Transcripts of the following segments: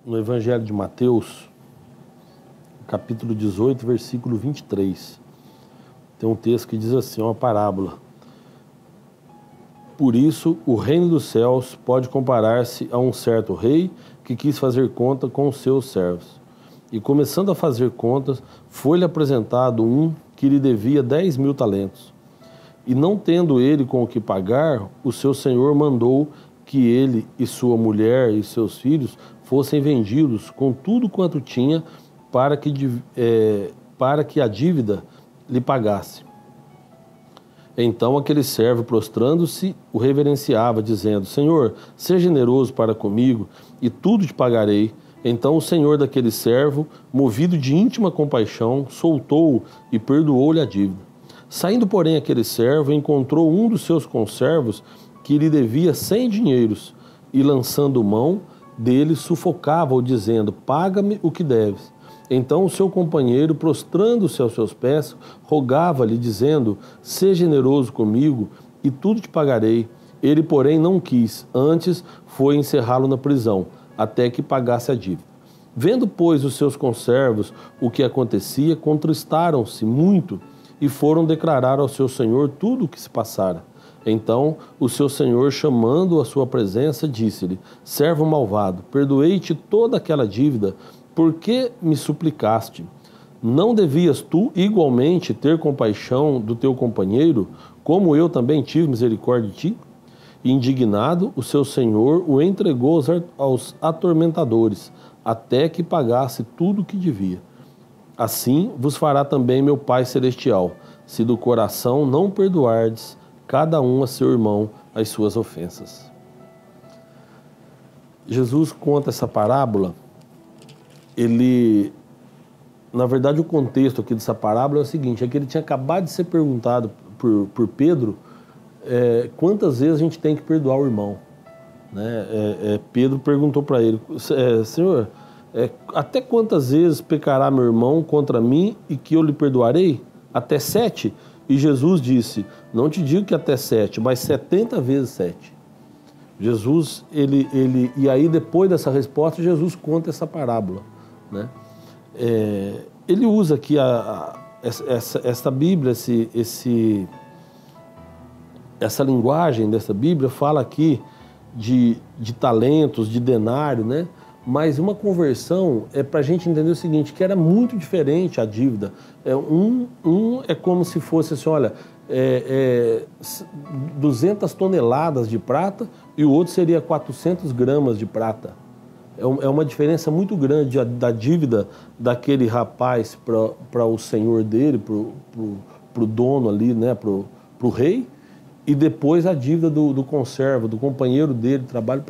no Evangelho de Mateus, capítulo 18, versículo 23. Tem um texto que diz assim, uma parábola. Por isso, o reino dos céus pode comparar-se a um certo rei que quis fazer conta com os seus servos. E começando a fazer contas, foi-lhe apresentado um que lhe devia 10.000 talentos. E não tendo ele com o que pagar, o seu senhor mandou que ele e sua mulher e seus filhos fossem vendidos com tudo quanto tinha para que a dívida lhe pagasse. Então aquele servo, prostrando-se, o reverenciava, dizendo, Senhor, seja generoso para comigo, e tudo te pagarei. Então o senhor daquele servo, movido de íntima compaixão, soltou-o e perdoou-lhe a dívida. Saindo, porém, aquele servo, encontrou um dos seus conservos que lhe devia 100 dinheiros, e lançando mão dele, sufocava-o, dizendo, paga-me o que deves. Então o seu companheiro, prostrando-se aos seus pés, rogava-lhe, dizendo, seja generoso comigo, e tudo te pagarei. Ele, porém, não quis, antes foi encerrá-lo na prisão, até que pagasse a dívida. Vendo, pois, os seus conservos o que acontecia, contristaram-se muito, e foram declarar ao seu senhor tudo o que se passara. Então o seu senhor, chamando-o à sua presença, disse-lhe, servo malvado, perdoei-te toda aquela dívida, por que me suplicaste? Não devias tu igualmente ter compaixão do teu companheiro, como eu também tive misericórdia de ti? Indignado, o seu senhor o entregou aos atormentadores, até que pagasse tudo o que devia. Assim vos fará também meu Pai Celestial, se do coração não perdoardes cada um a seu irmão as suas ofensas. Jesus conta essa parábola, na verdade o contexto aqui dessa parábola é o seguinte, é que ele tinha acabado de ser perguntado por Pedro quantas vezes a gente tem que perdoar o irmão. Né? Pedro perguntou para ele, Senhor, até quantas vezes pecará meu irmão contra mim e que eu lhe perdoarei? Até 7? E Jesus disse, não te digo que até 7, mas 70 vezes 7. Jesus, e aí depois dessa resposta, Jesus conta essa parábola. Né? Ele usa aqui essa Bíblia, essa linguagem dessa Bíblia, fala aqui de talentos, de denário, né? Mas uma conversão é para a gente entender o seguinte, que era muito diferente a dívida. Um é como se fosse assim, olha, 200 toneladas de prata e o outro seria 400 gramas de prata. É uma diferença muito grande da dívida daquele rapaz para o senhor dele, para o dono ali, né, para o rei, e depois a dívida do conservo, do companheiro dele, trabalho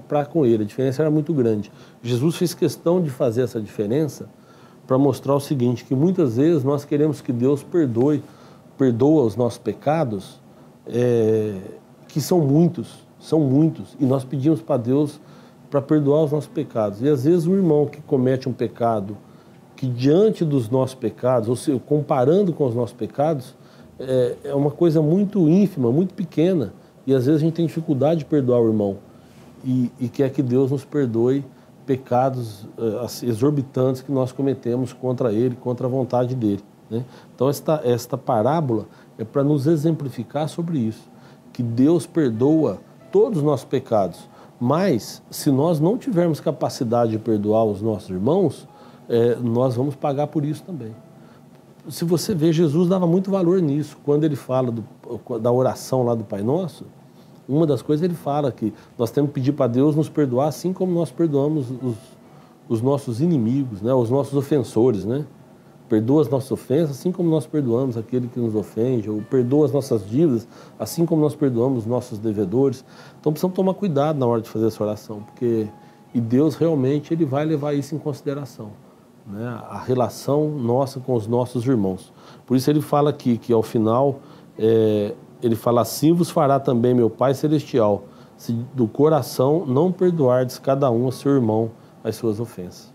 para com ele. A diferença era muito grande. Jesus fez questão de fazer essa diferença para mostrar o seguinte, que muitas vezes nós queremos que Deus perdoa os nossos pecados, que são muitos, e nós pedimos para Deus para perdoar os nossos pecados. E às vezes o irmão que comete um pecado, que diante dos nossos pecados, ou seja, comparando com os nossos pecados, é uma coisa muito ínfima, muito pequena, e às vezes a gente tem dificuldade de perdoar o irmão e quer que Deus nos perdoe pecados exorbitantes que nós cometemos contra ele, contra a vontade dele. Né? Então esta parábola é para nos exemplificar sobre isso, que Deus perdoa todos os nossos pecados, mas se nós não tivermos capacidade de perdoar os nossos irmãos, nós vamos pagar por isso também. Se você ver, Jesus dava muito valor nisso. Quando ele fala da oração lá do Pai Nosso, uma das coisas ele fala que nós temos que pedir para Deus nos perdoar assim como nós perdoamos os nossos inimigos, né? Os nossos ofensores. Né? Perdoa as nossas ofensas assim como nós perdoamos aquele que nos ofende, ou perdoa as nossas dívidas assim como nós perdoamos os nossos devedores. Então precisamos tomar cuidado na hora de fazer essa oração, e Deus realmente ele vai levar isso em consideração. Né, a relação nossa com os nossos irmãos. Por isso ele fala aqui, que ao final, ele fala assim, vos fará também meu Pai Celestial, se do coração não perdoardes cada um a seu irmão as suas ofensas.